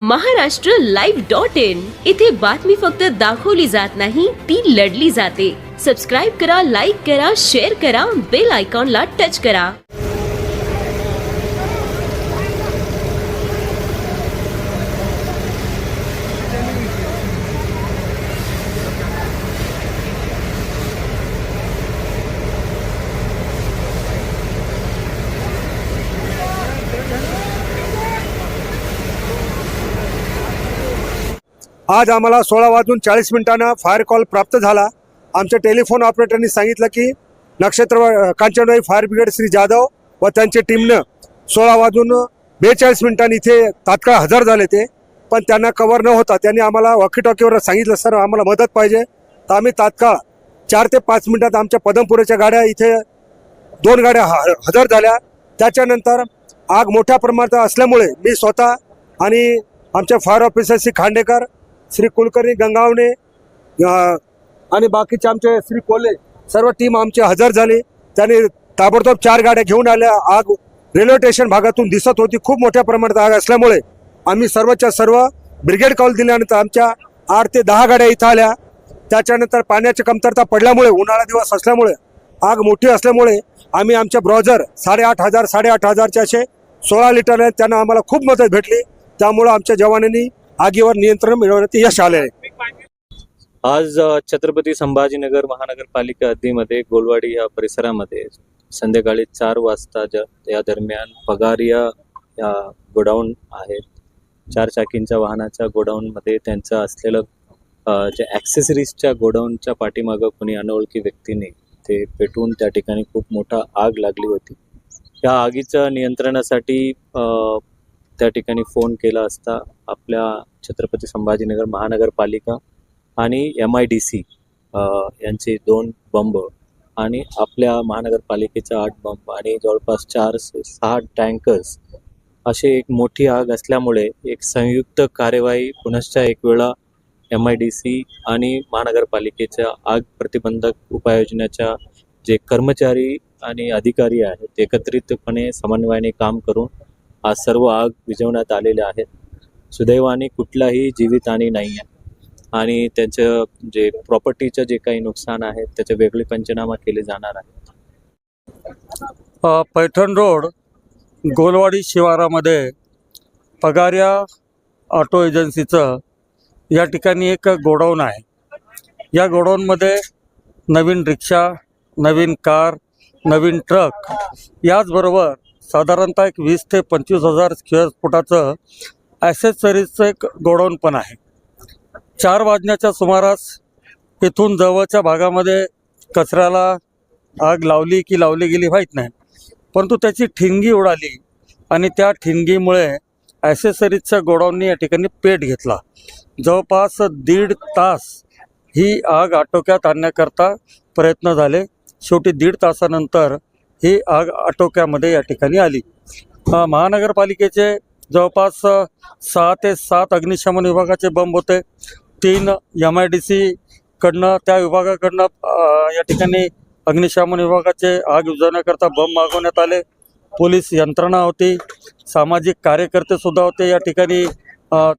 महाराष्ट्रलाइव्ह.in इथे बातमी फक्त दाखवली जात नाही, ती लढली जाते। सबस्क्राइब करा, लाईक करा, शेअर करा, बेल आयकॉनला टच करा। आज आम्हाला 16:40 फायर कॉल प्राप्त झाला। आमच्या टेलिफोन ऑपरेटरनी सांगितलं की नक्षत्र कांचनवाडी फायर ब्रिगेड श्री जाधव व त्यांच्या टीमनं 16:42 इथे तात्काळ हजर झाले ते, पण त्यांना कव्हर न होता त्यांनी आम्हाला वॉकी टॉकीवर सांगितलं, सर आम्हाला मदत पाहिजे। तर आम्ही तात्काळ 4 ते 5 मिनिटात आमच्या पदमपुरेच्या गाड्या इथे 2 गाड्या हजर झाल्या। त्याच्यानंतर आग मोठ्या प्रमाणात असल्यामुळे मी स्वतः आणि आमच्या फायर ऑफिसर श्री खांडेकर, श्री कुलकर्णी गंगावणे आणि बाकीचे आमचे श्री कोल्हे सर्व टीम आमची हजर झाली। त्यांनी ताबडतोब 4 गाड्या घेऊन आल्या। आग रेल्वे स्टेशन भागातून दिसत होती, खूप मोठ्या प्रमाणात आग असल्यामुळे आम्ही सर्वच्या सर्व ब्रिगेड कॉल दिल्यानंतर आमच्या 8 ते 10 गाड्या इथं आल्या। त्याच्यानंतर पाण्याची कमतरता पडल्यामुळे, उन्हाळा दिवस असल्यामुळे, आग मोठी असल्यामुळे आम्ही आमच्या ब्रॉझर 8,500 असे 16 लिटर आहेत, त्यांना आम्हाला खूप मदत भेटली। त्यामुळे आमच्या जवानांनी आगीवर नियंत्रण मिळवण्यात यश आले आहे। आज छत्रपती संभाजीनगर महानगरपालिका हद्दीमध्ये गोलवाडी या परिसरामध्ये संध्याकाळी 4 वाजता या दरम्यान पगारिया या गोडाऊन आहेत, 4 चाकींच्या वाहनाच्या गोडाऊनमध्ये त्यांचं असलेलं जे ॲक्सेसरीजच्या गोडाऊनच्या पाठीमागं कोणी अनोळखी व्यक्तीने ते पेटवून त्या ठिकाणी खूप मोठा आग लागली होती। या आगीच्या नियंत्रणासाठी त्या ठिकाणी फोन केला असता आपल्या छत्रपती संभाजीनगर महानगरपालिका आणि MIDC यांचे 2 बंब आणि आपल्या महानगरपालिकेच्या 8 बंब आणि जवळपास 4 ते 6 टँकर्स असे एक मोठी आग असल्यामुळे एक संयुक्त कार्यवाही पुनश्च एक वेळा MIDC आणि महानगरपालिकेच्या आग प्रतिबंधक उपाययोजनेच्या जे कर्मचारी आणि अधिकारी आहेत एकत्रितपणे समन्वयाने काम करून आज सर्व आग विझवण्यात आलेले आहेत। सुदैवाने कुठलाही जीवितहानी नाही आहे आणि त्याचं जे प्रॉपर्टीचं जे काही नुकसान आहे त्याचे वेगळे पंचनामा केले जाणार आहे। पैठण रोड गोलवाडी शिवारामध्ये पगारिया ऑटो एजन्सीचं या ठिकाणी एक गोडाऊन आहे। या गोडाऊनमध्ये नवीन रिक्षा, नवीन कार, नवीन ट्रक, याचबरोबर साधारणतः एक 20 ते 25 हजार स्क्वेअर फुटाचं ॲसेसरीजचं एक गोडाऊन पण आहे। 4 वाजण्याच्या सुमारास इथून जवळच्या भागामध्ये कचऱ्याला आग लावली की लावली गेली माहीत नाही, परंतु त्याची ठिणगी उडाली आणि त्या ठिणगीमुळे ॲसेसरीजच्या गोडाऊनने या ठिकाणी पेट घेतला। जवळपास 1.5 तास ही आग आटोक्यात आणण्याकरता प्रयत्न झाले। शेवटी 1.5 तासानंतर ही आग आटोक्यामध्ये या ठिकाणी आली। महानगरपालिकेचे जवळपास 6 ते 7 अग्निशमन विभागाचे बंब होते, 3 MIDC कडनं त्या विभागाकडनं या ठिकाणी अग्निशमन विभागाचे आग विझवण्याकरता बंब मागवण्यात आले। पोलीस यंत्रणा होती, सामाजिक कार्यकर्ते सुद्धा होते या ठिकाणी।